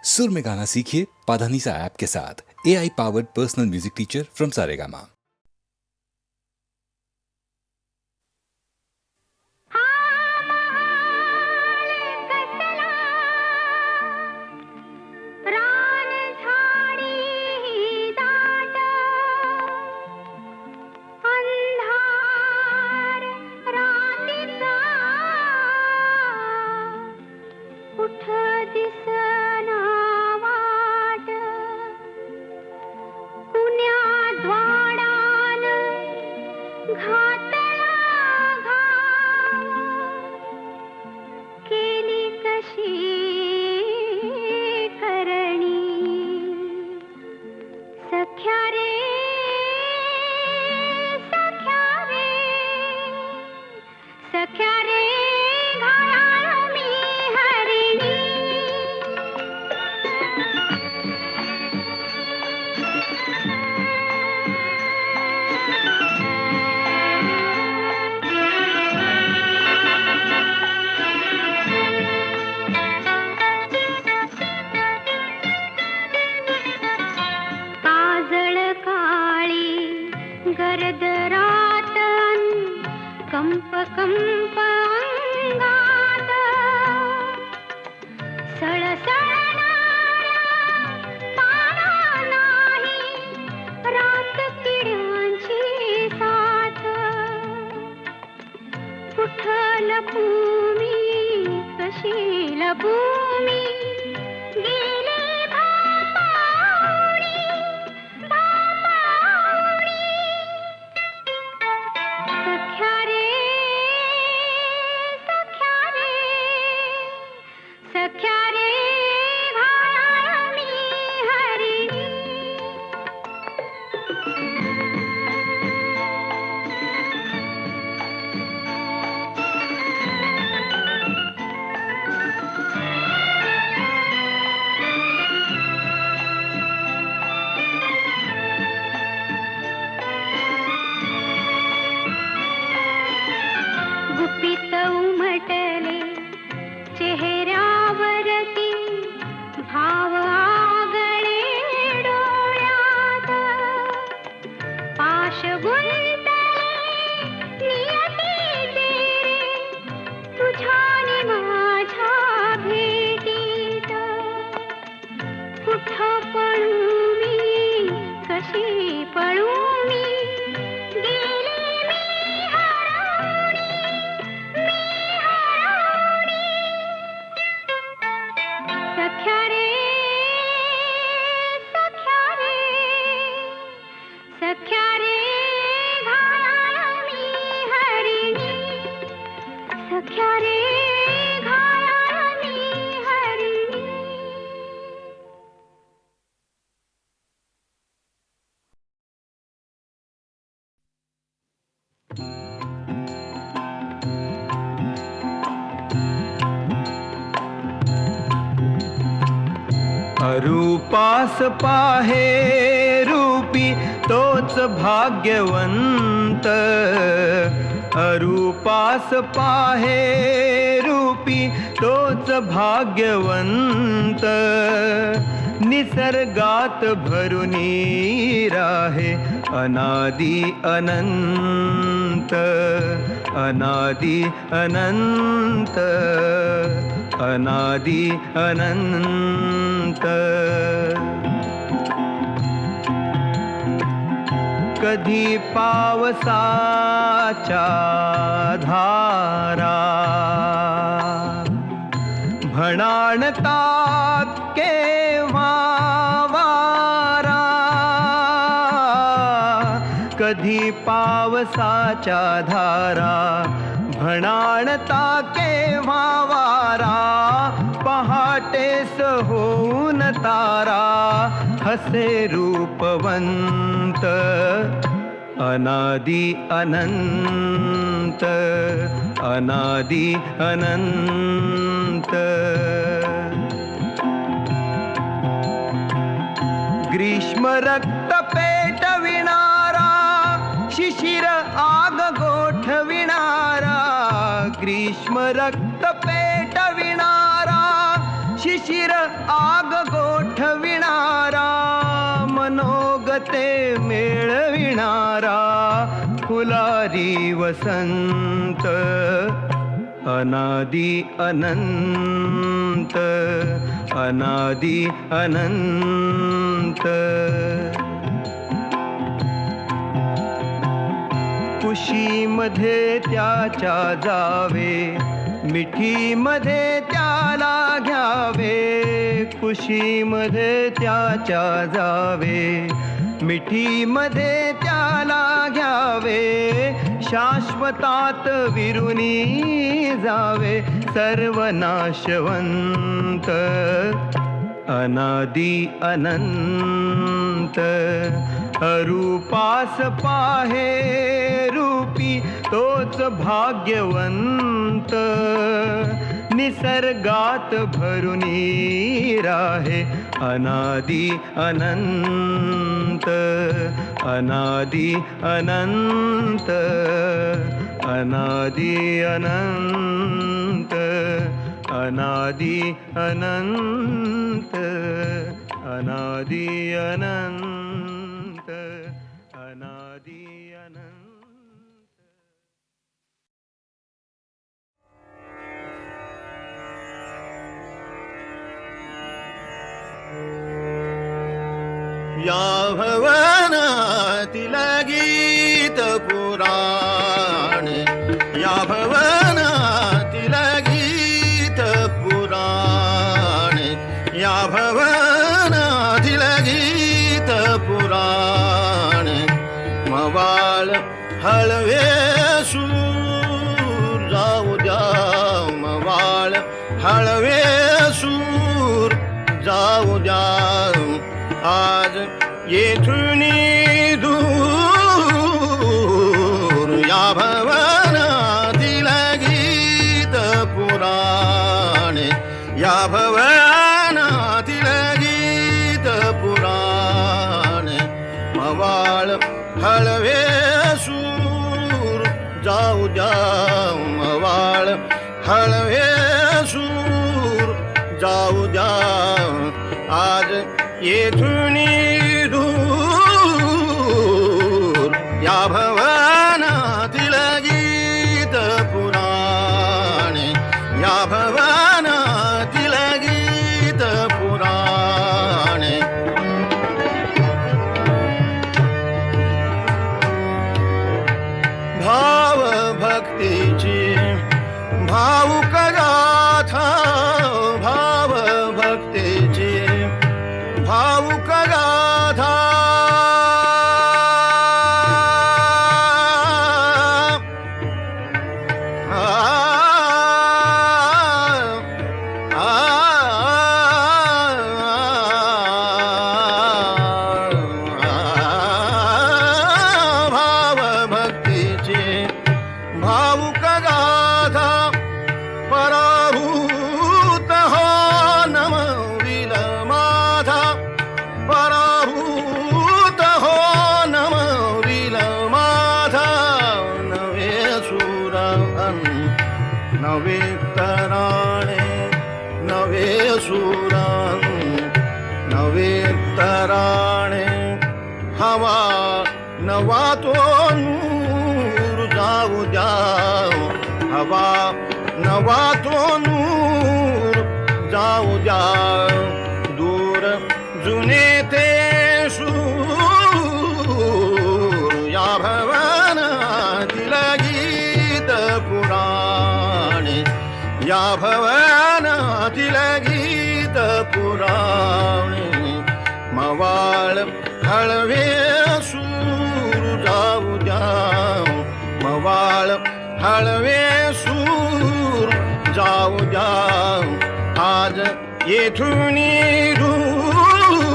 सुर में गाना सीखिए पाधानीसा ऐप के साथ। AI powered personal music teacher from Saregama. रूपास पाहे रूपी तोच भाग्यवंत, अरूपास पाहे रूपी तोच भाग्यवंत, निसर्गात भरुनी राहे अनादि अनंत, अनादि अनंत, अनादि अनंत। कधी पावसाच्या धारा भणाणतात केव्हा वारा, कधी पावसाच्या धारा भणाणता केव्हा वारा, पहाटेस होऊन तारा हसे रूपवंत, अनादि अनंत, अनादि अनंत। ग्रीष्म रक्त पेटविणारा, शिशिर आग गोठविणारा, ग्रीष्म रक्त पेटविणारा, शिशिर आग आग गोठविणारा मनोगते मेळविणारा फुलारी वसंत अनादि अनंत अनादि अनंत कुशीमध्ये त्याच्या जावे मिठीमध्ये त्याला घ्यावे कुशीमध्ये त्याच्या जावे मिठीमध्ये त्याला घ्यावे शाश्वतात विरुनी जावे सर्वनाशवंत अनादि अनंत अरूपास पाहे रूपी तोच भाग्यवंत निसर्गात भरुनी राहे अनादि अनंत अनादि अनंत अनादि अनंत अनादि अनंत अनादि अनंत अनादि अनंत या भवनातील गीत पुराण या भवनातील गीत पुराण या भवनातील गीत पुराण मवाळ हळवे सूर जाऊ द्या मवाळ हळवे सूर जाऊ द्या आज येथून दूर या भवनातील गीत पुराण या भवनातील गीत पुराण मवाळ हळवे सूर जाऊ द्या मवाळ हळवे सूर जाऊ द्या आज येथून दूर या भवनातील गीत पुराण या भवनातील गीत पुराण भाव भक्तीची भावुक गाथा भाव भक्तीची भावुक गाथा भाव भक्तीची भावुक गाथा पराभूत हो नमविल माथा पराभूत हो नमविल माथा नवे सुरन नवे तराणे नवे सुरन नवे तराणे हवा नवा तो नूर जाऊ द्या हवा नवा तो नूर जाऊ द्या दूर जुने ते सूर या भवनातील गीत पुराण या भवनातील गीत पुराण मवाळ हळवे सूर जाऊ द्या मवाळ हळवे सूर जाऊ द्या आज येथून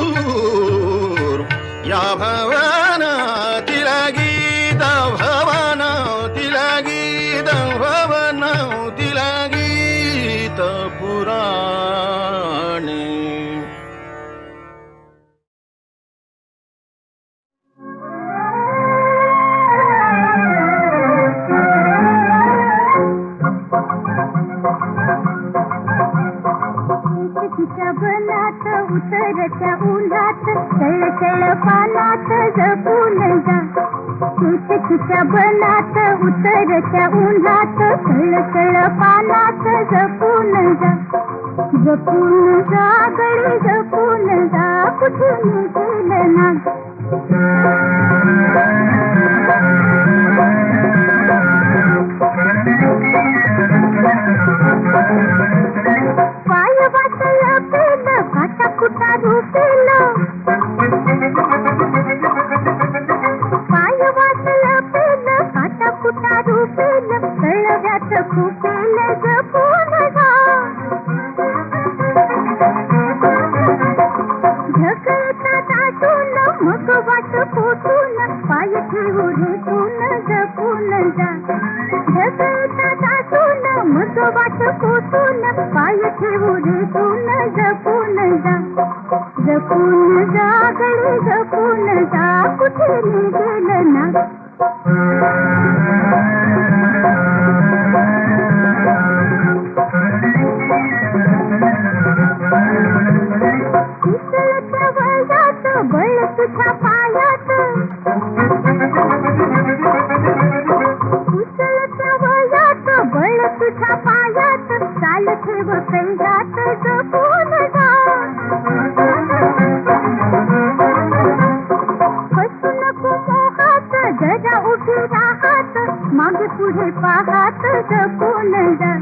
दूर या भवनातील गीत भवनातील गीत भवनातील गीत पुराण सबनात उतरत्या उन्हात तळतळ पानात जपून जा तुळशीच्या बनात उतरत्या उन्हात तळतळ पानात जपून जा जपून जा गडी जपून जा कुठून गेलं ना पाय वाटलं पेलं काटा कुटा रुपेलं पाय वाटलं पेलं काटा कुटा रुपेलं कळव्यात खुपेलं जपून जा ढकलता दाटून मग वाट पोटून पाय ठेवू रेटून जपून जा ढकलता दाटून मग वाट पोटून पाय ठेवू रेटून जपून जा जपून जा गडी जपून जा कुठे गेलं ना उसळत्या वयात बळ तुझ्या पायात उसळत्या वयात बळ तुझ्या पायात चाल ठेव कैरात जपून जा फसू नको मोहात जरा उभी राहात मागे पुढे पाहात जपून जा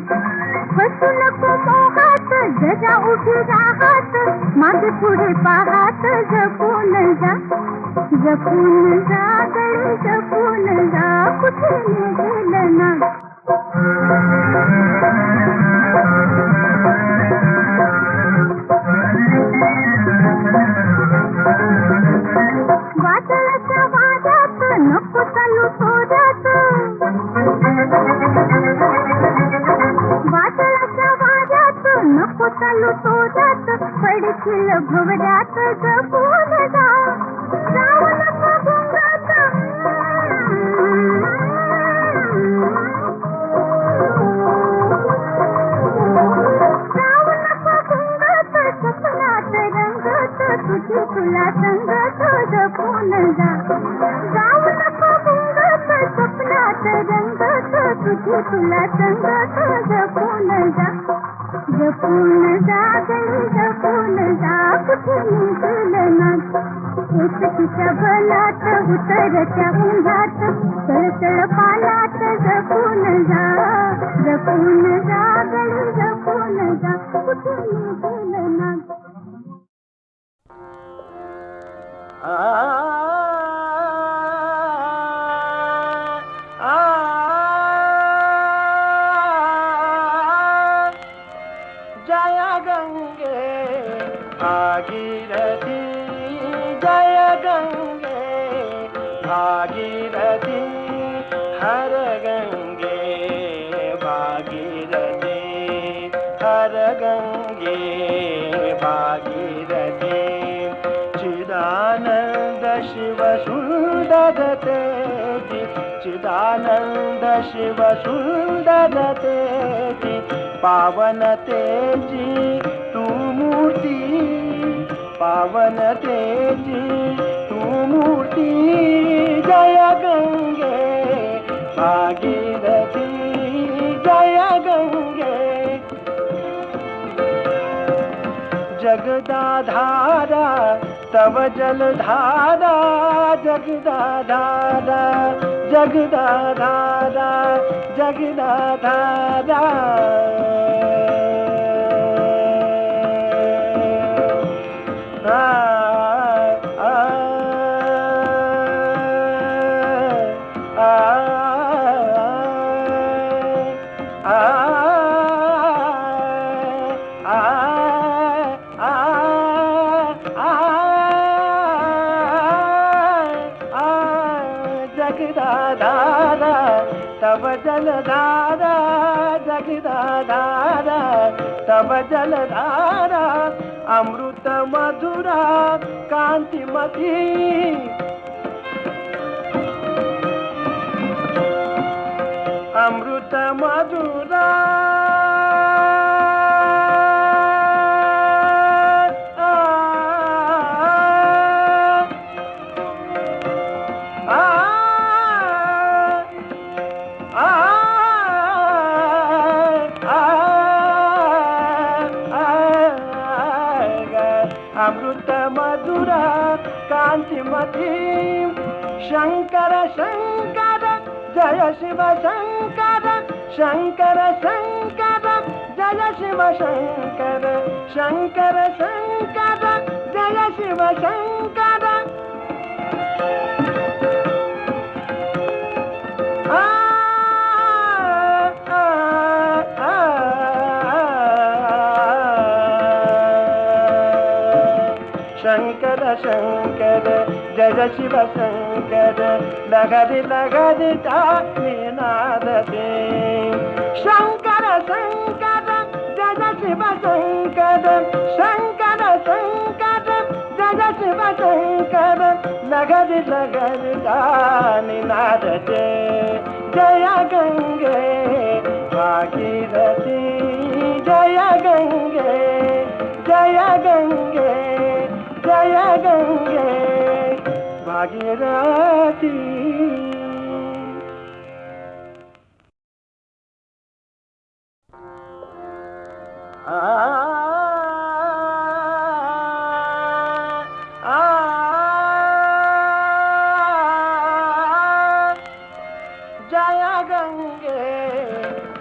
फसू नको मोहात जरा उभी राहात मागे पुढे पाहात जपून जा जपून जा गडी जपून जा कुठे गेलं ना वादळाच्या वाऱ्यात नको चालू थोड्यात वादळाच्या वाऱ्यात नको चालू थोड्यात पडशील भवऱ्यात जपून जा जाऊ नको गुंगात जाऊ नको गुंगात स्वप्नात रंगत तुझी तुला संगत जपून जा जाऊ नको गुंगात स्वप्नात रंगत तुझी तुला संगत जपून जा जपून जा गडी जपून जा कुठे गेलं ना एकटीच्या बनात उतरत्या उन्हात तळतळ पानात जपून जा गडी जपून जा कुठे गेलं ना जय गंगे भागीरथी जय गंगे भागीरथी हर गंगे भागीरथी हर गंगे भागीरथी चिदानंद शिव सुंदर तेजी चिदानंद शिव सुंदर तेजी पावन तेजी तू मूर्ती पावन तेजी तू मूर्ती जय गंगे भागीरथी जय गंगे जगदाधारा तव जलधारा जगदाधारा जगदाधारा जगदाधारा जगदाधारा तव जलधारा जगदाधारा तव जलधारा अमृत मधुरा कांतिमती अमृत मधुरा अमृत मधुरा कांतिमती शंकर शंकर जय शिव शंकर शंकर शंकर जय शिव शंकर शंकर शंकर जय शिव शंकर शंकर शंकर जय शिव शंकर लगरि लगरि नाद दे शंकर शंकर जय शिव शंकर शंकर शंकर जय शिव शंकर लगरि लगरि नाद दे जय गंगे भागीरथी जय गंगे जय गंगे जय गंगे भागीरथी जय गंगे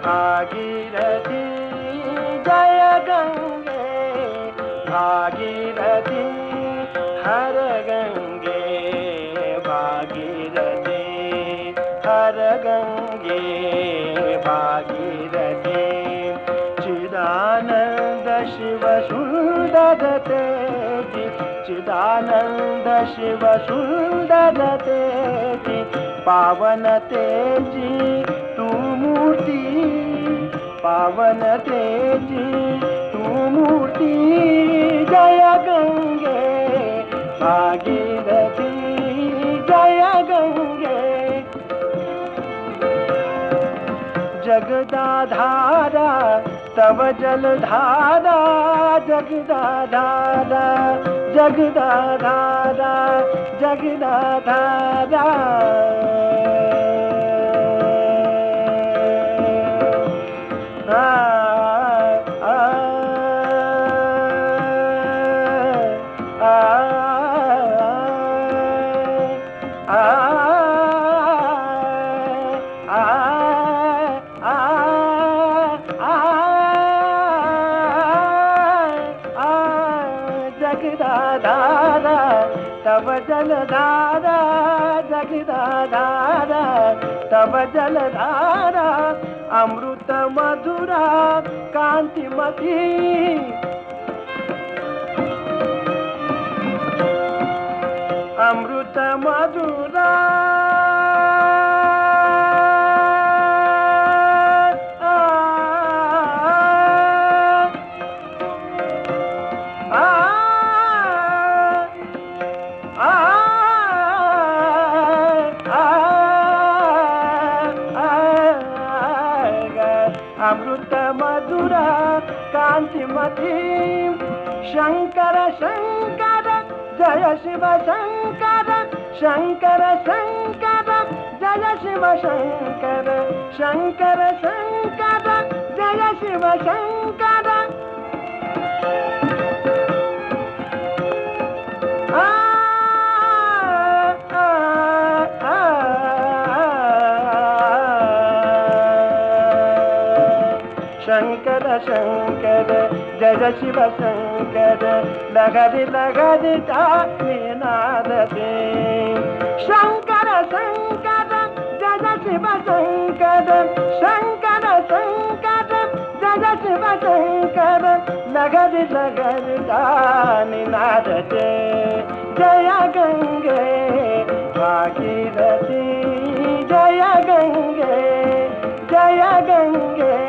भागीरथी जय गंगे भागीरथी हर गंगे भागीरथी हर गंगे भागीरथी चिदानंद शिव सुंदर तेजी चिदानंद शिव सुंदर तेजी पावन तेजी तू मूर्ति पावन तेजी तू मूर्ति जय गंगे भागीरथी जय गंगे जगदाधारा तव जलधारा जगदाधारा जगदाधारा जगदाधारा जगदाधारा तव जलधारा जगदाधारा तव जलधारा अमृत मधुरा कांतिमती अमृत मधुरा अमृत मधुरा कांतिमती शंकर शंकर जय शिव शंकर शंकर शंकर जय शिव शंकर शंकर शंकर जय शिव शंकर शंकर शंकर जय शिव शंकर लगरि लगरि नाद दे शंकर शंकर जय शिव शंकर शंकर शंकर जय शिव शंकर लगरि लगरि नाद दे जय गंगे भागीरथी जय गंगे जय गंगे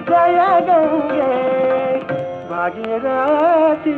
जय गंगे भागीरथी